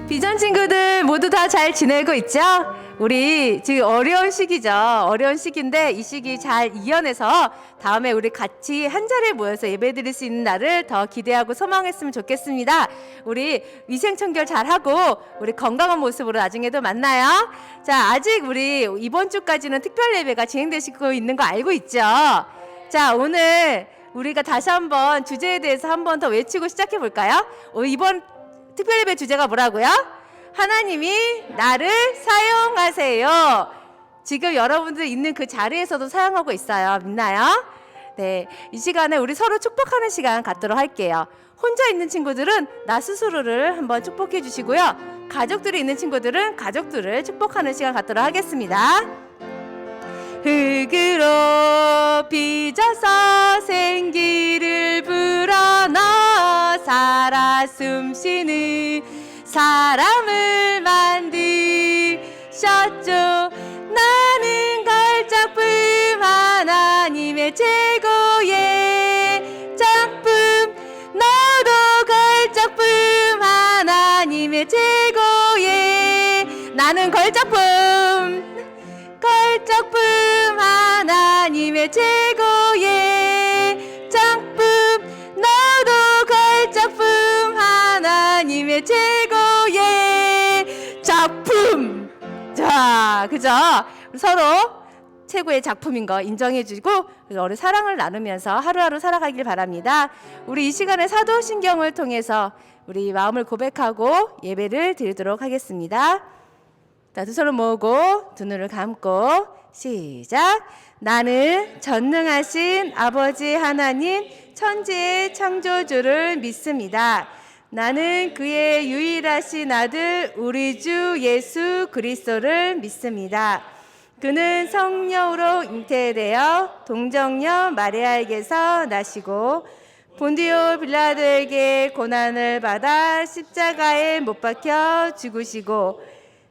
비전 친구들 모두 다 잘 지내고 있죠? 우리 지금 어려운 시기죠. 어려운 시기인데 이 시기 잘 이겨내서 다음에 우리 같이 한 자리에 모여서 예배드릴 수 있는 날을 더 기대하고 소망했으면 좋겠습니다. 우리 위생청결 잘하고 우리 건강한 모습으로 나중에도 만나요. 자, 아직 우리 이번 주까지는 특별 예배가 진행되시고 있는 거 알고 있죠? 자, 오늘 우리가 다시 한번 주제에 대해서 한 번 더 외치고 시작해 볼까요? 이번 특별 예배 주제가 뭐라고요? 하나님이 나를 사용하세요. 지금 여러분들 있는 그 자리에서도 사용하고 있어요. 믿나요? 네, 이 시간에 우리 서로 축복하는 시간 갖도록 할게요. 혼자 있는 친구들은 나 스스로를 한번 축복해 주시고요. 가족들이 있는 친구들은 가족들을 축복하는 시간 갖도록 하겠습니다. 흙으로 빚어서 생기를 불어넣어 살아 숨쉬는 사람을 만드셨죠. 나는 걸작품 하나님의 최고의 작품. 너도 걸작품 하나님의 최고의. 나는 걸작품 하나님의 최고의 작품. 너도 걸작품 하나님의 최고의 작품. 자, 그죠? 서로 최고의 작품인 거 인정해주고 우리 사랑을 나누면서 하루하루 살아가길 바랍니다. 우리 이 시간에 사도신경을 통해서 우리 마음을 고백하고 예배를 드리도록 하겠습니다. 자, 두 손을 모으고 두 눈을 감고 시작. 나는 전능하신 아버지 하나님 천지의 창조주를 믿습니다. 나는 그의 유일하신 아들 우리 주 예수 그리스도를 믿습니다. 그는 성령으로 잉태되어 동정녀 마리아에게서 나시고 본디오 빌라도에게 고난을 받아 십자가에 못 박혀 죽으시고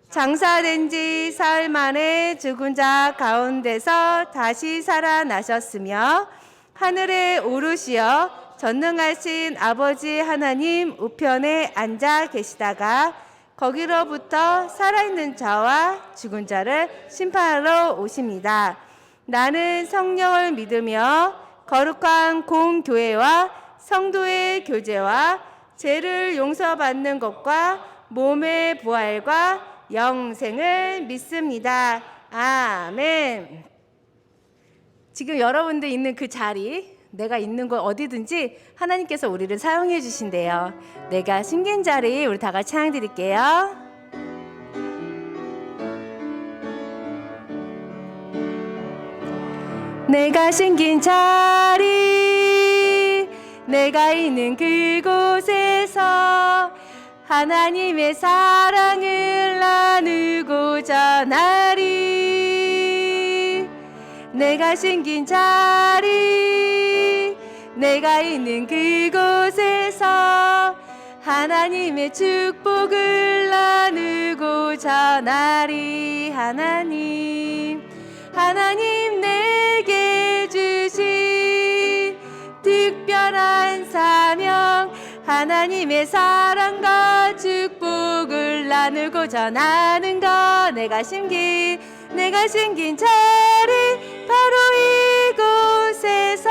장사된 지 사흘 만에 죽은 자 가운데서 다시 살아나셨으며 하늘에 오르시어 전능하신 아버지 하나님 우편에 앉아 계시다가 거기로부터 살아있는 자와 죽은 자를 심판하러 오십니다. 나는 성령을 믿으며 거룩한 공교회와 성도의 교제와 죄를 용서받는 것과 몸의 부활과 영생을 믿습니다. 아멘. 지금 여러분들 있는 그 자리, 내가 있는 곳 어디든지 하나님께서 우리를 사용해 주신대요. 내가 숨긴 자리 우리 다 같이 찬양 드릴게요. 내가 숨긴 자리, 내가 있는 그곳에서 하나님의 사랑을 나누고자 나리. 내가 숨긴 자리, 내가 있는 그곳에서 하나님의 축복을 나누고자 나리. 하나님 내게 주신 하나님의 사랑과 축복을 나누고 전하는 것. 내가 심긴 자리 바로 이곳에서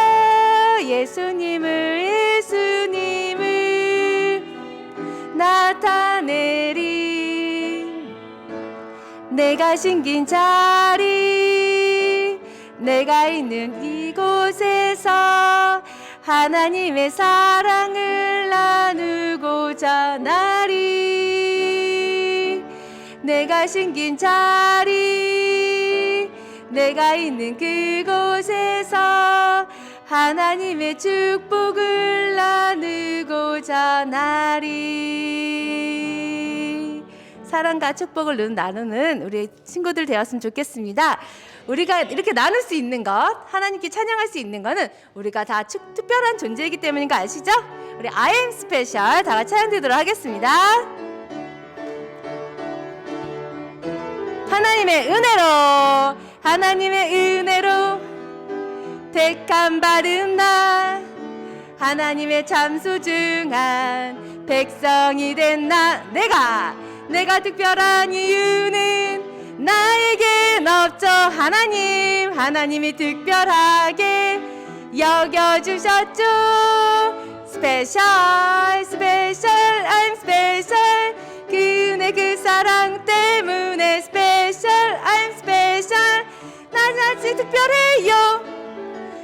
예수님을 나타내리. 내가 심긴 자리, 내가 있는 이곳에서 하나님의 사랑을 나누고자 나리. 내가 심긴 자리, 내가 있는 그곳에서 하나님의 축복을 나누고자 나리. 사랑과 축복을 나누는 우리 친구들 되었으면 좋겠습니다. 우리가 이렇게 나눌 수 있는 것, 하나님께 찬양할 수 있는 것은 우리가 다 특별한 존재이기 때문인 거 아시죠? 우리 I am special 다 같이 찬양 드리도록 하겠습니다. 하나님의 은혜로 택함 받은 나, 하나님의 참 소중한 백성이 된 나. 내가 특별한 이유는 나에겐 없죠. 하나님이 특별하게 여겨주셨죠. Special, I'm special. 그 은혜 그 사랑 때문에 special, I'm special. 난 아직 특별해요.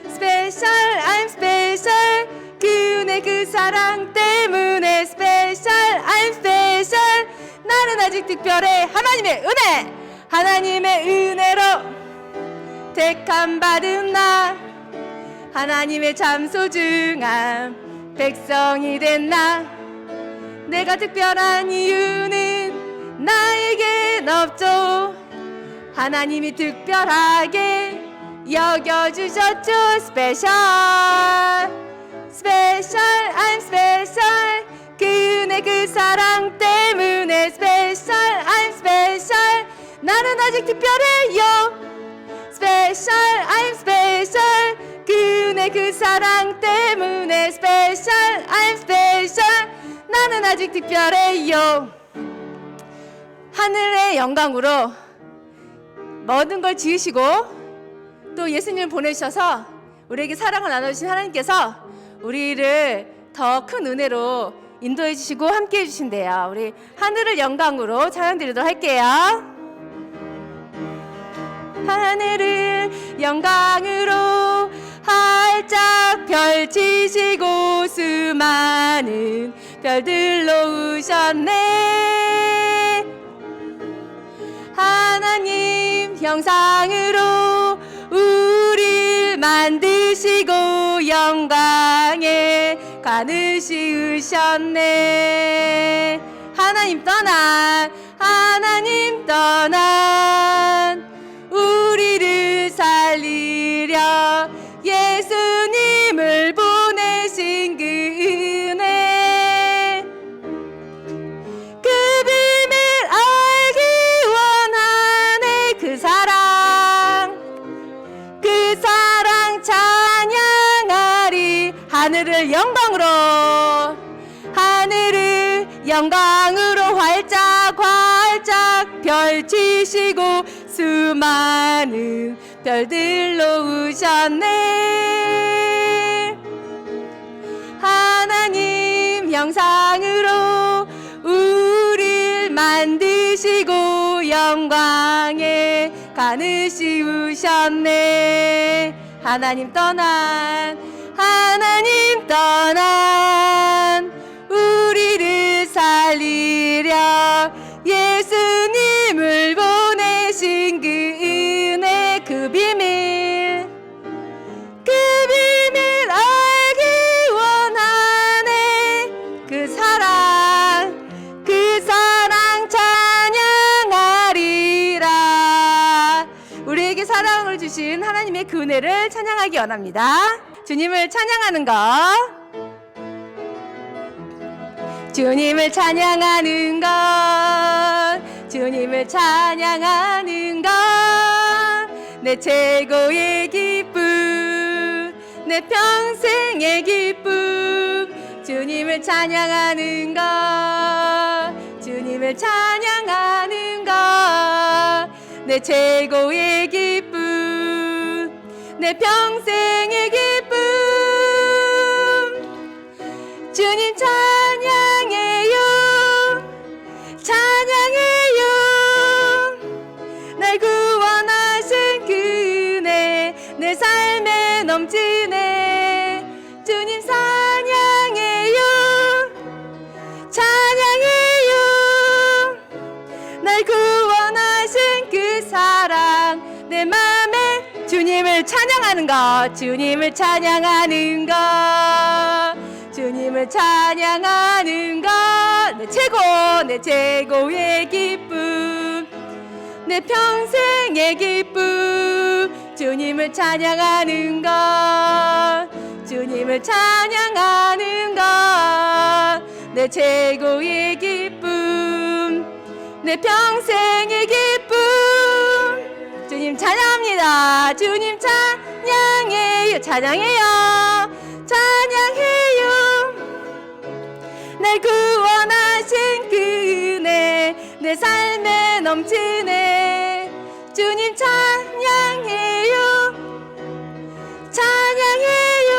Special, I'm special. 그 은혜 그 사랑 때문에 special, I'm special. 나는 아직 특별해. 하나님의 은혜로 택함 받은 나, 하나님의 참 소중한 백성이 된 나. 내가 특별한 이유는 나에겐 없죠. 하나님이 특별하게 여겨주셨죠. Special, I'm special. 그 은혜 그 사랑 때문에 special, I'm special. 나는 아직 특별해요. Special, I'm special. 그 은혜 그 사랑 때문에 special, I'm special. 나는 아직 특별해요. 하늘의 영광으로 모든 걸 지으시고 또 예수님을 보내주셔서 우리에게 사랑을 나눠주신 하나님께서 우리를 더 큰 은혜로 인도해 주시고 함께 해주신대요. 우리 하늘을 영광으로 찬양 드리도록 할게요. 하늘을 영광으로 활짝 펼치시고 수많은 별들 놓으셨네. 하나님 형상으로 우릴 만드시고 영광에 관을 씌우셨네. 하나님 떠난 우리를 살리려 예수님을 보내신 그 은혜, 그 비밀 알기 원하네. 그 사랑 찬양하리. 하늘을 영광으로 활짝 펼치시고 수많은 별들 놓으셨네. 하나님 형상으로 우릴 만드시고 영광에 관을 씌우셨네. 하나님 떠난 우리를 살리려 예수님을 보내신 그 은혜, 그 비밀 알기 원하네. 그 사랑 찬양하리라. 우리에게 사랑을 주신 하나님의 그 은혜를 찬양하기 원합니다. 주님을 찬양하는 것, 주님을 찬양하는 것, 내 최고의 기쁨, 내 평생의 기쁨. 주님을 찬양하는 것, 주님을 찬양하는 것, 내 최고의 기쁨, 내 평생의 기쁨. 주님 찬양해요, 찬양해요. 날 구원하신 그 은혜 내 삶에 넘치네. 주님 찬양해요, 찬양해요. 날 구원하신 그 사랑 내 맘에. 주님을 찬양하는 것, 주님을 찬양하는 것, 주님을 찬양하는 것, 내 최고, 내 최고의 기쁨, 내 평생의 기쁨. 주님을 찬양하는 것, 주님을 찬양하는 것, 내 최고의 기쁨, 내 평생의 기쁨. 주님 찬양합니다. 주님 찬양해요, 찬양해요, 찬양해요. 날 구원하신 그 은혜 내 삶에 넘치네. 주님 찬양해요, 찬양해요.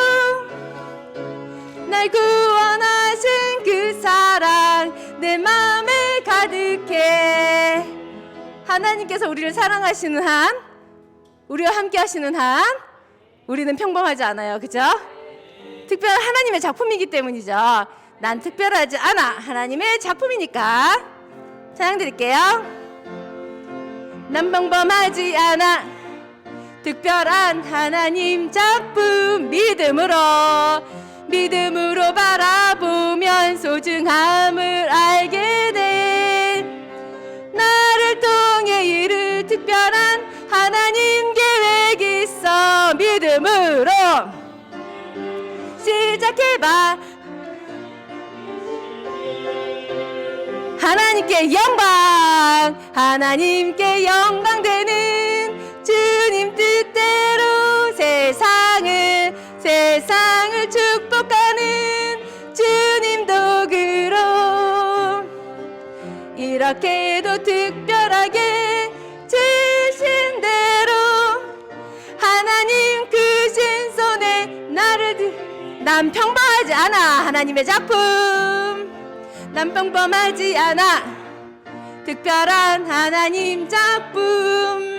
날 구원하신 그 사랑 내 마음에 가득해. 하나님께서 우리를 사랑하시는 한, 우리와 함께 하시는 한, 우리는 평범하지 않아요. 그죠? 특별한 하나님의 작품이기 때문이죠. 난 특별하지 않아, 하나님의 작품이니까. 찬양 드릴게요. 난 평범하지 않아, 특별한 하나님 작품. 믿음으로, 믿음으로 바라보면 소중함을 알게 돼. 나를 통해 이룰 특별한 하나님 계획 있어. 믿음으로 시작해봐. 하나님께 영광, 하나님께 영광 되는 주님 뜻대로 세상을 축복하는 주님 도구로 이렇게도 특별하게 주신 대로 하나님 크신 손에 난 평범하지 않아, 하나님의 작품. 난 평범하지 않아, 특별한 하나님 작품.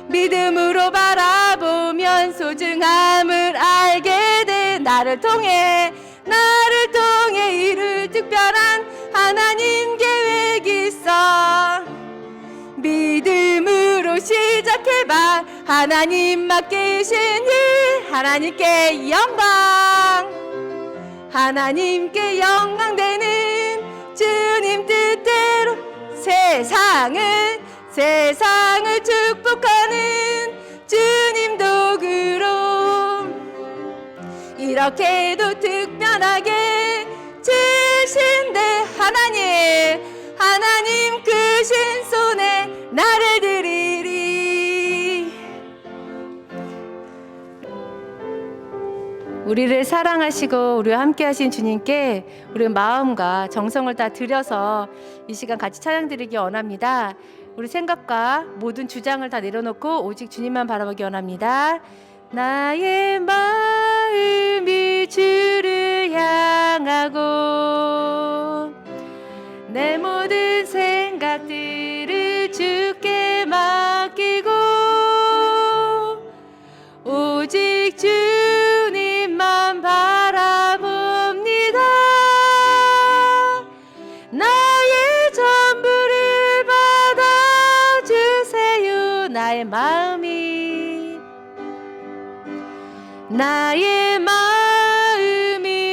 믿음으로 바라보면 소중함을 알게 돼. 나를 통해 이룰 특별한 하나님 계획 있어. 믿음으로 시작해봐. 하나님 맡기신 일, 하나님께 영광, 하나님께 영광 되는 주님 뜻대로 세상을 축복하는 주님 도구로 이렇게도 특별하게 주신대. 하나님 크신 손에 나를 드리리. 우리를 사랑하시고 우리와 함께 하신 주님께 우리 마음과 정성을 다 들여서 이 시간 같이 찬양 드리기 원합니다. 우리 생각과 모든 주장을 다 내려놓고 오직 주님만 바라보기 원합니다. 나의 마음이 주를 향하고 내 모든 생각들을 주께 맡기고 오직 주님만 바라봅니다. 나의 전부를 받아주세요. 나의 마음이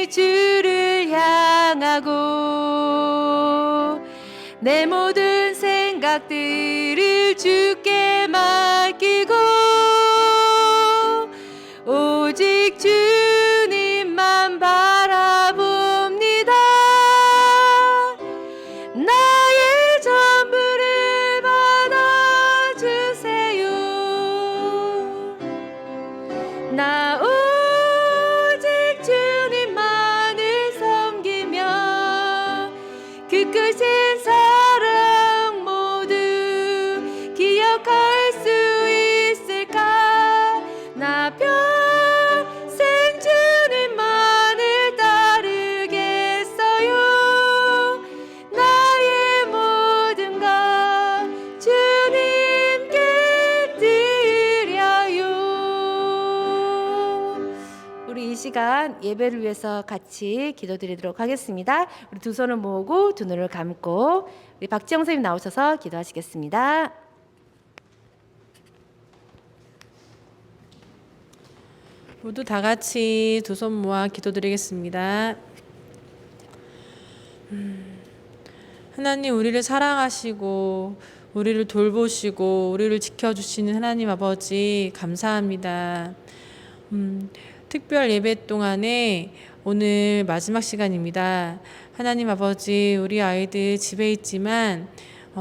주를 향하고 내 모든 생각들을 주께 맡기고 오직 주님만 바라봅니다. 나의 전부를 받아주세요. 나 오직 주님만을 이 시간 예배를 위해서 같이 기도드리도록 하겠습니다. 우리 두 손을 모으고 두 눈을 감고 우리 박지영 선생님 나오셔서 기도하시겠습니다. 모두 다 같이 두 손 모아 기도드리겠습니다. 하나님, 우리를 사랑하시고 우리를 돌보시고 우리를 지켜주시는 하나님 아버지 감사합니다. 특별 예배 동안에 오늘 마지막 시간입니다. 하나님 아버지, 우리 아이들 집에 있지만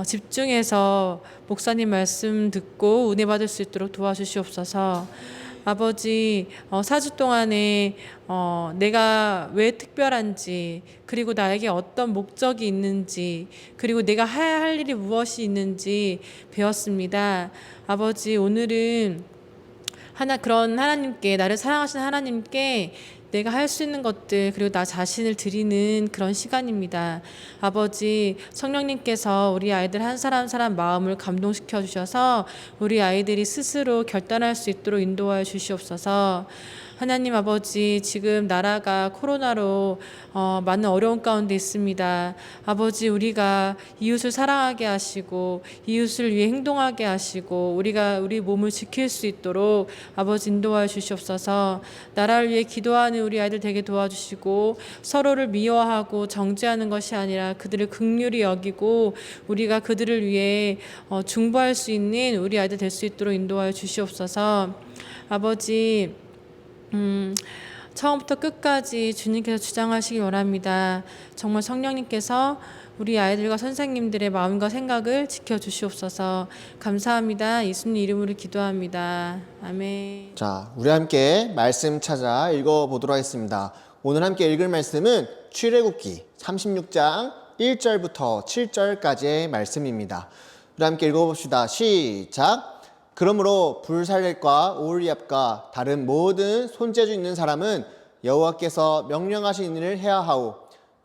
집중해서 목사님 말씀 듣고 은혜 받을 수 있도록 도와주시옵소서. 아버지, 4주 동안에 내가 왜 특별한지, 그리고 나에게 어떤 목적이 있는지, 그리고 내가 해야 할 일이 무엇이 있는지 배웠습니다. 아버지, 오늘은 그런 하나님께, 나를 사랑하시는 하나님께 내가 할 수 있는 것들, 그리고 나 자신을 드리는 그런 시간입니다. 아버지, 성령님께서 우리 아이들 한 사람 한 사람 마음을 감동시켜 주셔서 우리 아이들이 스스로 결단할 수 있도록 인도하여 주시옵소서. 하나님 아버지, 지금 나라가 코로나로 많은 어려운 가운데 있습니다. 아버지, 우리가 이웃을 사랑하게 하시고 이웃을 위해 행동하게 하시고 우리가 우리 몸을 지킬 수 있도록 아버지 인도하여 주시옵소서. 나라를 위해 기도하는 우리 아이들 되게 도와주시고 서로를 미워하고 정죄하는 것이 아니라 그들을 긍휼히 여기고 우리가 그들을 위해 중보할 수 있는 우리 아이들 될 수 있도록 인도하여 주시옵소서. 아버지, 처음부터 끝까지 주님께서 주장하시기 원합니다. 정말 성령님께서 우리 아이들과 선생님들의 마음과 생각을 지켜주시옵소서. 감사합니다. 예수님 이름으로 기도합니다. 아멘. 자, 우리 함께 말씀 찾아 읽어보도록 하겠습니다. 오늘 함께 읽을 말씀은 출애굽기 36장 1절부터 7절까지의 말씀입니다. 우리 함께 읽어봅시다. 시작! 그러므로 불살렐과 오홀리압과 다른 모든 손재주 있는 사람은 여호와께서 명령하신 일을 해야 하오.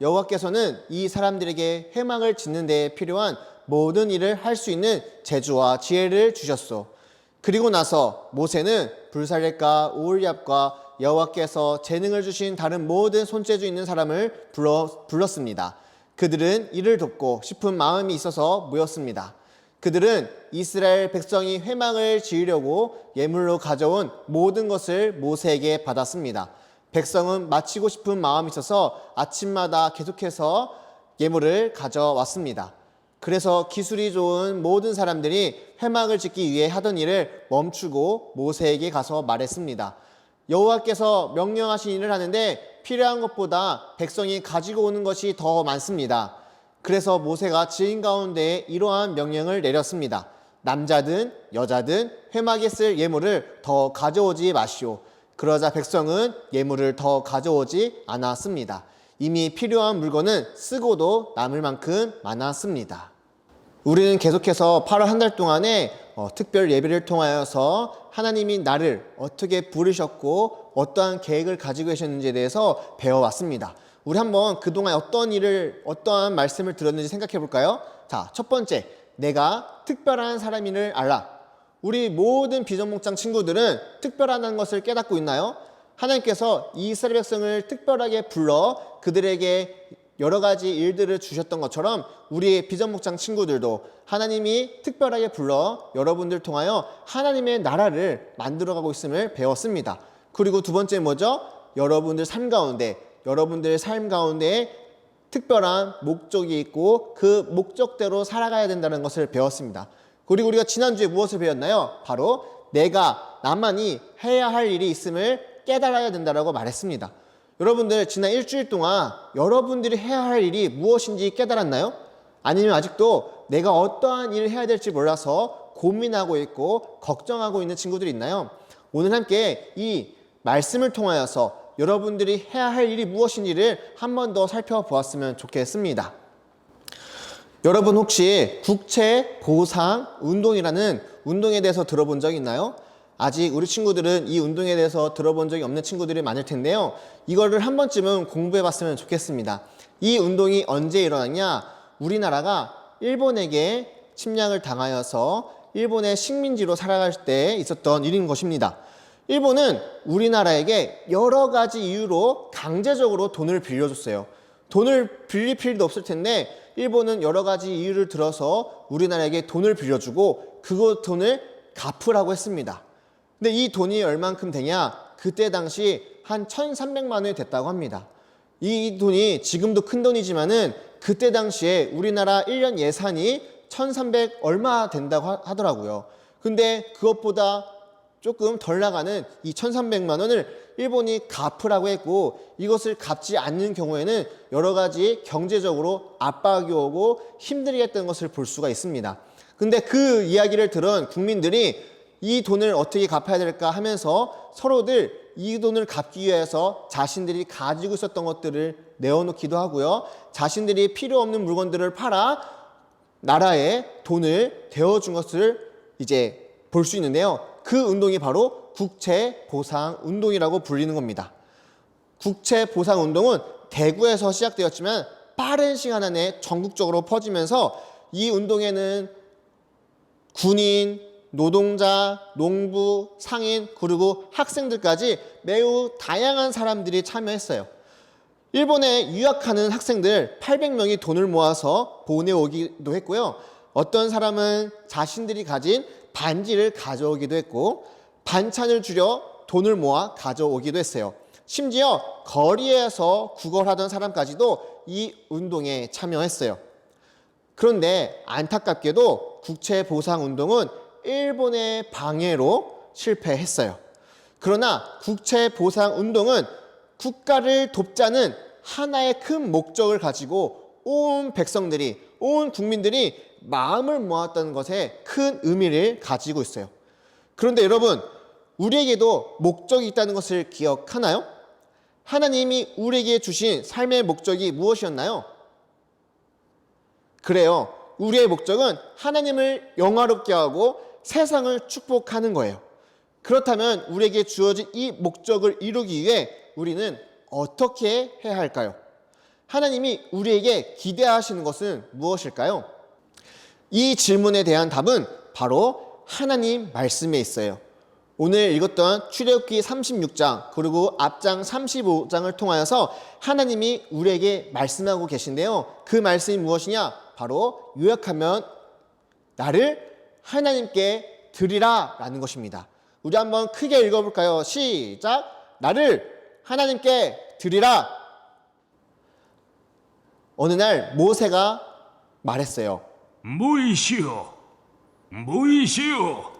여호와께서는 이 사람들에게 회막을 짓는 데 필요한 모든 일을 할 수 있는 재주와 지혜를 주셨소. 그리고 나서 모세는 불살렐과 오홀리압과 여호와께서 재능을 주신 다른 모든 손재주 있는 사람을 불렀습니다. 그들은 이를 돕고 싶은 마음이 있어서 모였습니다. 그들은 이스라엘 백성이 회막을 지으려고 예물로 가져온 모든 것을 모세에게 받았습니다. 백성은 마치고 싶은 마음이 있어서 아침마다 계속해서 예물을 가져왔습니다. 그래서 기술이 좋은 모든 사람들이 회막을 짓기 위해 하던 일을 멈추고 모세에게 가서 말했습니다. 여호와께서 명령하신 일을 하는데 필요한 것보다 백성이 가지고 오는 것이 더 많습니다. 그래서 모세가 지인 가운데 이러한 명령을 내렸습니다. 남자든 여자든 회막에 쓸 예물을 더 가져오지 마시오. 그러자 백성은 예물을 더 가져오지 않았습니다. 이미 필요한 물건은 쓰고도 남을 만큼 많았습니다. 우리는 계속해서 8월 한 달 동안에 특별 예배를 통하여서 하나님이 나를 어떻게 부르셨고 어떠한 계획을 가지고 계셨는지에 대해서 배워왔습니다. 우리 한번 그동안 어떠한 말씀을 들었는지 생각해 볼까요? 자, 첫 번째, 내가 특별한 사람임을 알라. 우리 모든 비전목장 친구들은 특별하다는 것을 깨닫고 있나요? 하나님께서 이스라엘 백성을 특별하게 불러 그들에게 여러 가지 일들을 주셨던 것처럼 우리 비전목장 친구들도 하나님이 특별하게 불러 여러분들 통하여 하나님의 나라를 만들어가고 있음을 배웠습니다. 그리고 두 번째 뭐죠? 여러분들 삶 가운데 특별한 목적이 있고 그 목적대로 살아가야 된다는 것을 배웠습니다. 그리고 우리가 지난주에 무엇을 배웠나요? 바로 나만이 해야 할 일이 있음을 깨달아야 된다고 말했습니다. 여러분들 지난 일주일 동안 여러분들이 해야 할 일이 무엇인지 깨달았나요? 아니면 아직도 내가 어떠한 일을 해야 될지 몰라서 고민하고 있고 걱정하고 있는 친구들이 있나요? 오늘 함께 이 말씀을 통하여서 여러분들이 해야 할 일이 무엇인지를 한 번 더 살펴보았으면 좋겠습니다. 여러분 혹시 국채 보상 운동이라는 운동에 대해서 들어본 적 있나요? 아직 우리 친구들은 이 운동에 대해서 들어본 적이 없는 친구들이 많을 텐데요. 이거를 한 번쯤은 공부해 봤으면 좋겠습니다. 이 운동이 언제 일어났냐? 우리나라가 일본에게 침략을 당하여서 일본의 식민지로 살아갈 때 있었던 일인 것입니다. 일본은 우리나라에게 여러 가지 이유로 강제적으로 돈을 빌려줬어요. 돈을 빌릴 필요도 없을 텐데 일본은 여러 가지 이유를 들어서 우리나라에게 돈을 빌려주고 그 돈을 갚으라고 했습니다. 근데 이 돈이 얼만큼 되냐? 그때 당시 한 1,300만 원이 됐다고 합니다. 이 돈이 지금도 큰 돈이지만은 그때 당시에 우리나라 1년 예산이 1,300 얼마 된다고 하더라고요. 근데 그것보다 조금 덜 나가는 이 1,300만 원을 일본이 갚으라고 했고, 이것을 갚지 않는 경우에는 여러 가지 경제적으로 압박이 오고 힘들게 했던 것을 볼 수가 있습니다. 근데 그 이야기를 들은 국민들이 이 돈을 어떻게 갚아야 될까 하면서 서로들 이 돈을 갚기 위해서 자신들이 가지고 있었던 것들을 내어놓기도 하고요. 자신들이 필요 없는 물건들을 팔아 나라에 돈을 대어준 것을 이제 볼 수 있는데요. 그 운동이 바로 국채보상운동이라고 불리는 겁니다. 국채보상운동은 대구에서 시작되었지만 빠른 시간 안에 전국적으로 퍼지면서 이 운동에는 군인, 노동자, 농부, 상인, 그리고 학생들까지 매우 다양한 사람들이 참여했어요. 일본에 유학하는 학생들 800명이 돈을 모아서 보내오기도 했고요. 어떤 사람은 자신들이 가진 반지를 가져오기도 했고, 반찬을 주려 돈을 모아 가져오기도 했어요. 심지어 거리에서 구걸하던 사람까지도 이 운동에 참여했어요. 그런데 안타깝게도 국채보상운동은 일본의 방해로 실패했어요. 그러나 국채보상운동은 국가를 돕자는 하나의 큰 목적을 가지고 온 백성들이, 온 국민들이 마음을 모았다는 것에 큰 의미를 가지고 있어요. 그런데 여러분, 우리에게도 목적이 있다는 것을 기억하나요? 하나님이 우리에게 주신 삶의 목적이 무엇이었나요? 그래요. 우리의 목적은 하나님을 영화롭게 하고 세상을 축복하는 거예요. 그렇다면 우리에게 주어진 이 목적을 이루기 위해 우리는 어떻게 해야 할까요? 하나님이 우리에게 기대하시는 것은 무엇일까요? 이 질문에 대한 답은 바로 하나님 말씀에 있어요. 오늘 읽었던 출애굽기 36장 그리고 앞장 35장을 통하여서 하나님이 우리에게 말씀하고 계신데요. 그 말씀이 무엇이냐? 바로 요약하면 나를 하나님께 드리라 라는 것입니다. 우리 한번 크게 읽어볼까요? 시작! 나를 하나님께 드리라. 어느 날 모세가 말했어요. 뭐이시오? 뭐이시오?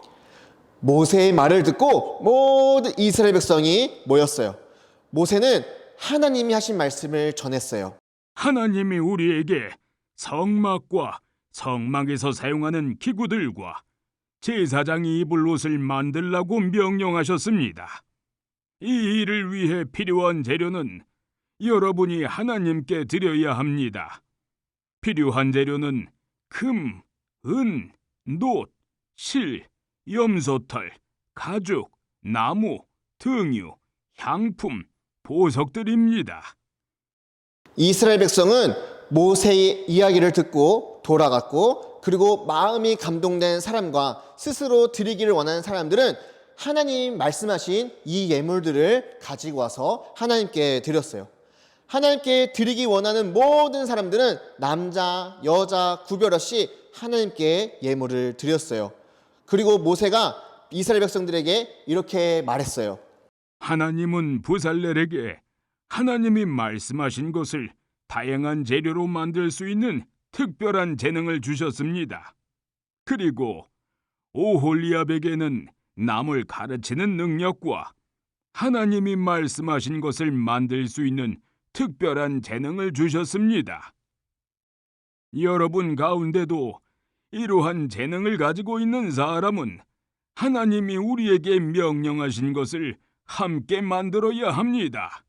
모세의 말을 듣고 모든 이스라엘 백성이 모였어요. 모세는 하나님이 하신 말씀을 전했어요. 하나님이 우리에게 성막과 성막에서 사용하는 기구들과 제사장이 입을 옷을 만들라고 명령하셨습니다. 이 일을 위해 필요한 재료는 여러분이 하나님께 드려야 합니다. 필요한 재료는 금, 은, 놋, 실, 염소털, 가죽, 나무, 등유, 향품, 보석들입니다. 이스라엘 백성은 모세의 이야기를 듣고 돌아갔고, 그리고 마음이 감동된 사람과 스스로 드리기를 원하는 사람들은 하나님 말씀하신 이 예물들을 가지고 와서 하나님께 드렸어요. 하나님께 드리기 원하는 모든 사람들은 남자, 여자 구별 없이 하나님께 예물을 드렸어요. 그리고 모세가 이스라엘 백성들에게 이렇게 말했어요. 하나님은 부살렐에게 하나님이 말씀하신 것을 다양한 재료로 만들 수 있는 특별한 재능을 주셨습니다. 그리고 오홀리압에게는 남을 가르치는 능력과 하나님이 말씀하신 것을 만들 수 있는 특별한 재능을 주셨습니다. 여러분 가운데도 이러한 재능을 가지고 있는 사람은 하나님이 우리에게 명령하신 것을 함께 만들어야 합니다.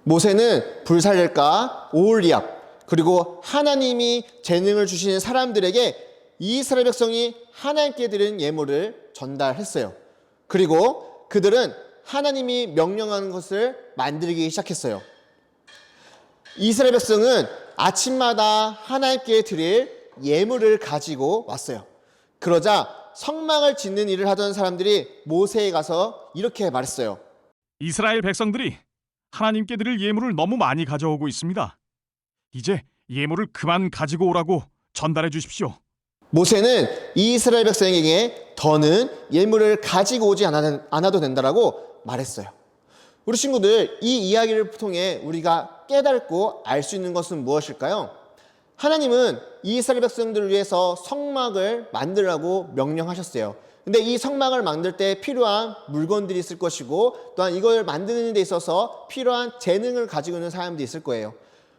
모세는 불살렐과 오홀리압 그리고 하나님이 재능을 주시는 사람들에게 이스라엘 백성이 하나님께 드린 예물을 전달했어요. 그리고 그들은 하나님이 명령하는 것을 만들기 시작했어요. 이스라엘 백성은 아침마다 하나님께 드릴 예물을 가지고 왔어요. 그러자 성막을 짓는 일을 하던 사람들이 모세에 가서 이렇게 말했어요. 이스라엘 백성들이 하나님께 드릴 예물을 너무 많이 가져오고 있습니다. 이제 예물을 그만 가지고 오라고 전달해 주십시오. 모세는 이스라엘 백성에게 더는 예물을 가지고 오지 않아도 된다라고 말했어요. 우리 친구들, 이 이야기를 통해 우리가 깨닫고 알 수 있는 것은 무엇일까요? 하나님은 이스라엘 백성들을 위해서 성막을 만들라고 명령하셨어요. 근데 이 성막을 만들 때 필요한 물건들이 있을 것이고, 또한 이걸 만드는 데 있어서 필요한 재능을 가지고 있는 사람들이 있을 거예요.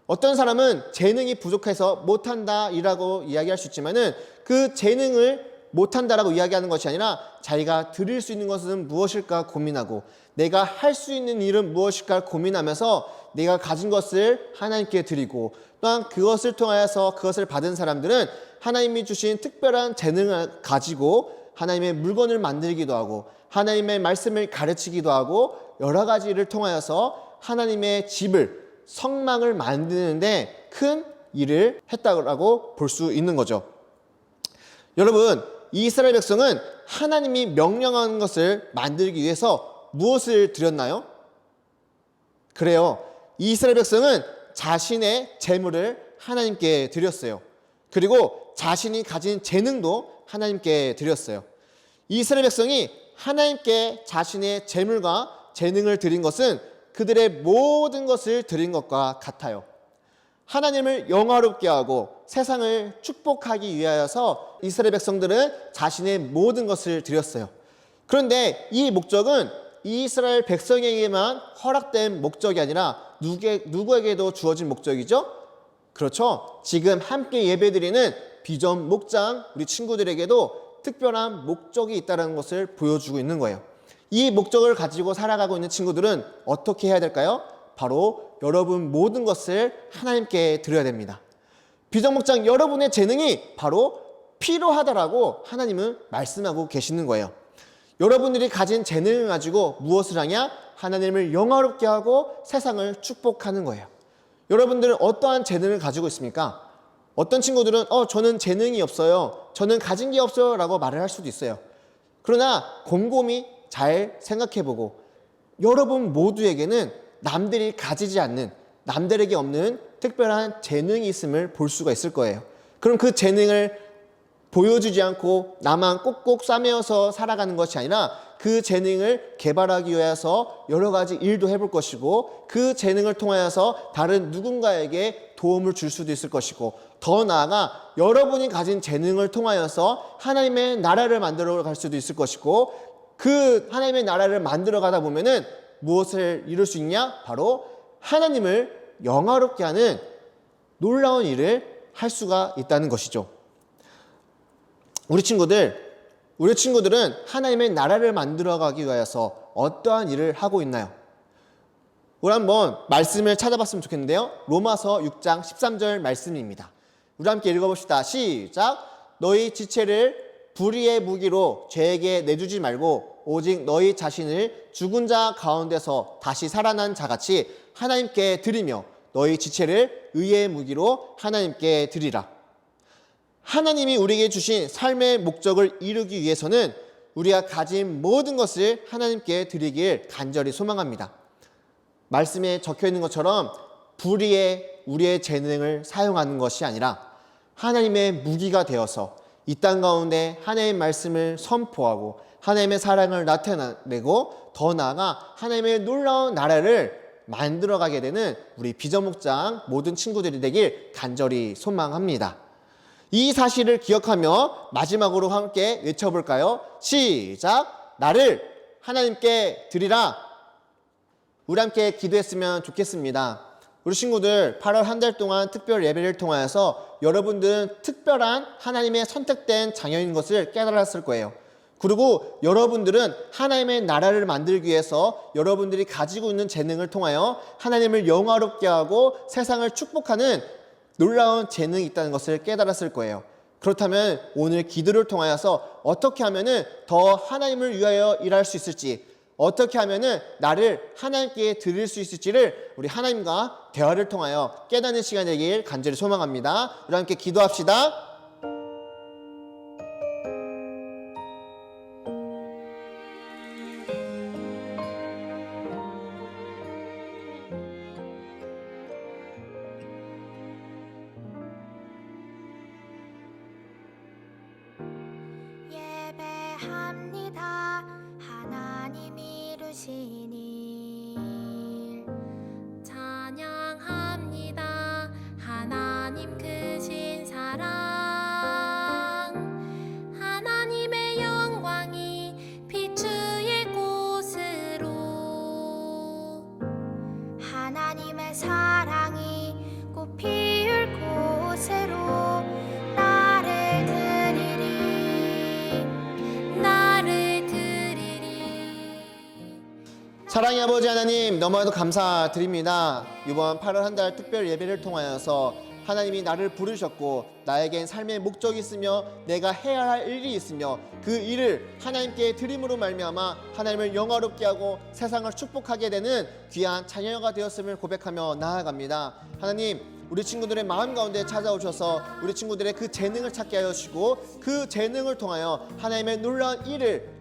어떤 사람은 재능이 부족해서 못한다라고 이야기할 수 있지만은 그 재능을 못한다라고 이야기하는 것이 아니라 자기가 드릴 수 있는 것은 무엇일까 고민하고, 내가 할 수 있는 일은 무엇일까 고민하면서 내가 가진 것을 하나님께 드리고, 또한 그것을 통하여서 그것을 받은 사람들은 하나님이 주신 특별한 재능을 가지고 하나님의 물건을 만들기도 하고, 하나님의 말씀을 가르치기도 하고, 여러 가지 일을 통하여서 하나님의 집을, 성막을 만드는데 큰 일을 했다고 볼 수 있는 거죠. 여러분, 이스라엘 백성은 하나님이 명령하는 것을 만들기 위해서 무엇을 드렸나요? 그래요. 이스라엘 백성은 자신의 재물을 하나님께 드렸어요. 그리고 자신이 가진 재능도 하나님께 드렸어요. 이스라엘 백성이 하나님께 자신의 재물과 재능을 드린 것은 그들의 모든 것을 드린 것과 같아요. 하나님을 영화롭게 하고 세상을 축복하기 위하여서 이스라엘 백성들은 자신의 모든 것을 드렸어요. 그런데 이 목적은 이스라엘 백성에게만 허락된 목적이 아니라 누구에게도 주어진 목적이죠? 그렇죠. 지금 함께 예배드리는 비전 목장 우리 친구들에게도 특별한 목적이 있다는 것을 보여주고 있는 거예요. 이 목적을 가지고 살아가고 있는 친구들은 어떻게 해야 될까요? 바로 여러분 모든 것을 하나님께 드려야 됩니다. 비전 목장 여러분의 재능이 바로 필요하다라고 하나님은 말씀하고 계시는 거예요. 여러분들이 가진 재능을 가지고 무엇을 하냐? 하나님을 영화롭게 하고 세상을 축복하는 거예요. 여러분들은 어떠한 재능을 가지고 있습니까? 어떤 친구들은 저는 재능이 없어요, 저는 가진 게 없어요 라고 말을 할 수도 있어요. 그러나 곰곰이 잘 생각해보고 여러분 모두에게는 남들이 가지지 않는, 남들에게 없는 특별한 재능이 있음을 볼 수가 있을 거예요. 그럼 그 재능을 보여주지 않고 나만 꼭꼭 싸매어서 살아가는 것이 아니라 그 재능을 개발하기 위해서 여러 가지 일도 해볼 것이고, 그 재능을 통하여서 다른 누군가에게 도움을 줄 수도 있을 것이고, 더 나아가 여러분이 가진 재능을 통하여서 하나님의 나라를 만들어 갈 수도 있을 것이고, 그 하나님의 나라를 만들어 가다 보면은 무엇을 이룰 수 있냐? 바로 하나님을 영화롭게 하는 놀라운 일을 할 수가 있다는 것이죠. 우리 친구들은 하나님의 나라를 만들어가기 위해서 어떠한 일을 하고 있나요? 우리 한번 말씀을 찾아봤으면 좋겠는데요. 로마서 6장 13절 말씀입니다. 우리 함께 읽어봅시다. 시작. 너희 지체를 불의의 무기로 죄에게 내주지 말고 오직 너희 자신을 죽은 자 가운데서 다시 살아난 자같이 하나님께 드리며 너희 지체를 의의 무기로 하나님께 드리라. 하나님이 우리에게 주신 삶의 목적을 이루기 위해서는 우리가 가진 모든 것을 하나님께 드리길 간절히 소망합니다. 말씀에 적혀 있는 것처럼 불의에 우리의 재능을 사용하는 것이 아니라 하나님의 무기가 되어서 이 땅 가운데 하나님의 말씀을 선포하고 하나님의 사랑을 나타내고, 더 나아가 하나님의 놀라운 나라를 만들어가게 되는 우리 비전 목장 모든 친구들이 되길 간절히 소망합니다. 이 사실을 기억하며 마지막으로 함께 외쳐볼까요? 시작! 나를 하나님께 드리라. 우리 함께 기도했으면 좋겠습니다. 우리 친구들 8월 한 달 동안 특별 예배를 통하여서 여러분들은 특별한 하나님의 선택된 자녀인 것을 깨달았을 거예요. 그리고 여러분들은 하나님의 나라를 만들기 위해서 여러분들이 가지고 있는 재능을 통하여 하나님을 영화롭게 하고 세상을 축복하는 놀라운 재능이 있다는 것을 깨달았을 거예요. 그렇다면 오늘 기도를 통하여서 어떻게 하면은 더 하나님을 위하여 일할 수 있을지, 어떻게 하면은 나를 하나님께 드릴 수 있을지를 우리 하나님과 대화를 통하여 깨닫는 시간이 되길 간절히 소망합니다. 우리 함께 기도합시다. 하신 일 찬양합니다. 하나님 크신 사랑, 하나님의 영광이 비추일 곳으로, 하나님의 사랑이 꽃 피울 곳으로 나를 드리리, 나를 드리리. 사랑의 아버지 하나님, 너무나도 감사드립니다. 이번 8월 한 달 특별 예배를 통하여서 하나님이 나를 부르셨고 나에겐 삶의 목적이 있으며 내가 해야 할 일이 있으며 그 일을 하나님께 드림으로 말미암아 하나님을 영화롭게 하고 세상을 축복하게 되는 귀한 자녀가 되었음을 고백하며 나아갑니다. 하나님, 우리 친구들의 마음 가운데 찾아오셔서 우리 친구들의 그 재능을 찾게 하여 주시고 그 재능을 통하여 하나님의 놀라운 일을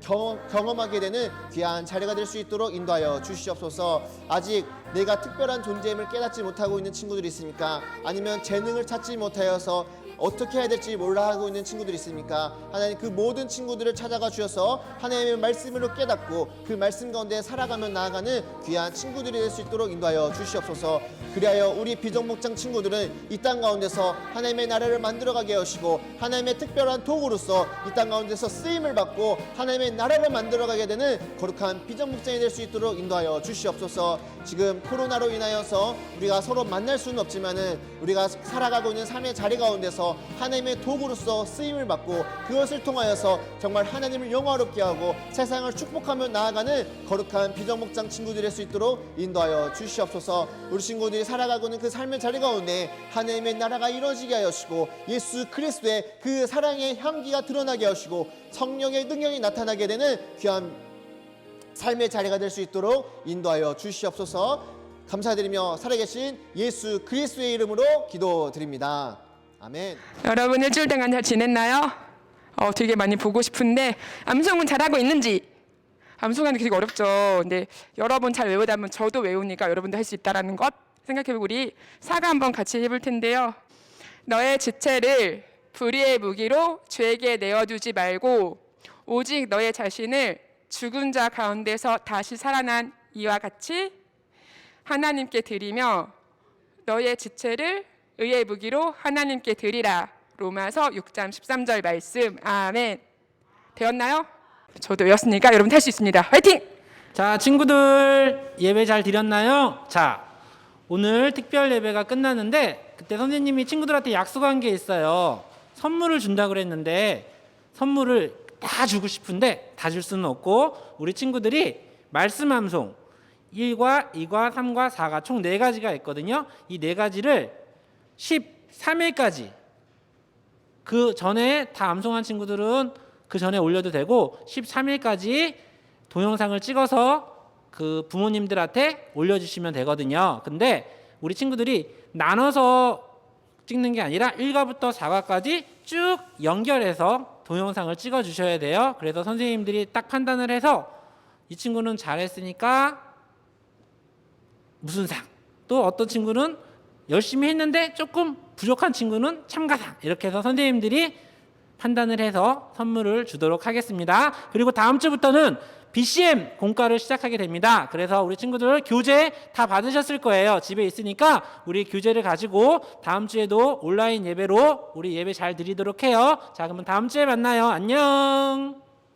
경험하게 되는 귀한 자리가 될 수 있도록 인도하여 주시옵소서. 아직 내가 특별한 존재임을 깨닫지 못하고 있는 친구들이 있습니까? 아니면 재능을 찾지 못하여서 어떻게 해야 될지 몰라 하고 있는 친구들이 있습니까? 하나님, 그 모든 친구들을 찾아가 주셔서 하나님의 말씀으로 깨닫고 그 말씀 가운데 살아가며 나아가는 귀한 친구들이 될 수 있도록 인도하여 주시옵소서. 그리하여 우리 비정목장 친구들은 이 땅 가운데서 하나님의 나라를 만들어가게 하시고 하나님의 특별한 도구로서 이 땅 가운데서 쓰임을 받고 하나님의 나라를 만들어가게 되는 거룩한 비정목장이 될 수 있도록 인도하여 주시옵소서. 지금 코로나로 인하여서 우리가 서로 만날 수는 없지만은 우리가 살아가고 있는 삶의 자리 가운데서 하나님의 도구로서 쓰임을 받고 그것을 통하여서 정말 하나님을 영화롭게 하고 세상을 축복하며 나아가는 거룩한 비정목장 친구들이 될 수 있도록 인도하여 주시옵소서. 우리 친구들이 살아가고 있는 그 삶의 자리 가운데 하나님의 나라가 이루어지게 하시고 예수 그리스도의 그 사랑의 향기가 드러나게 하시고 성령의 능력이 나타나게 되는 귀한 삶의 자리가 될 수 있도록 인도하여 주시옵소서. 감사드리며 살아계신 예수 그리스도의 이름으로 기도드립니다. 아멘. 여러분 일주일 동안 잘 지냈나요? 되게 많이 보고 싶은데 암송은 잘하고 있는지? 암송하는 게 되게 어렵죠. 근데 여러분 잘 외우다 보면 저도 외우니까 여러분도 할 수 있다라는 것 생각해보고 우리 사과 한번 같이 해볼 텐데요. 너의 지체를 불의의 무기로 죄에게 내어두지 말고 오직 너의 자신을 죽은 자 가운데서 다시 살아난 이와 같이 하나님께 드리며 너의 지체를 의의 무기로 하나님께 드리라. 로마서 6장 13절 말씀. 아멘. 되었나요? 저도 외웠으니까 여러분 할 수 있습니다. 화이팅! 자, 친구들 예배 잘 드렸나요? 자, 오늘 특별 예배가 끝났는데 그때 선생님이 친구들한테 약속한 게 있어요. 선물을 준다고 그랬는데 선물을 다 주고 싶은데 다 줄 수는 없고 우리 친구들이 말씀 암송 1과 2과 3과 4가 총 4가지가 있거든요. 이 4가지를 13일까지 그 전에 다 암송한 친구들은 그 전에 올려도 되고 13일까지 동영상을 찍어서 그 부모님들한테 올려주시면 되거든요. 근데 우리 친구들이 나눠서 찍는 게 아니라 1과부터 4과까지 쭉 연결해서 동영상을 찍어 주셔야 돼요. 그래서 선생님들이 딱 판단을 해서 이 친구는 잘했으니까 무슨 상, 또 어떤 친구는 열심히 했는데 조금 부족한 친구는 참가상, 이렇게 해서 선생님들이 판단을 해서 선물을 주도록 하겠습니다. 그리고 다음 주부터는 BCM 공과를 시작하게 됩니다. 그래서 우리 친구들 교재 다 받으셨을 거예요. 집에 있으니까 우리 교재를 가지고 다음 주에도 온라인 예배로 우리 예배 잘 드리도록 해요. 자, 그러면 다음 주에 만나요. 안녕.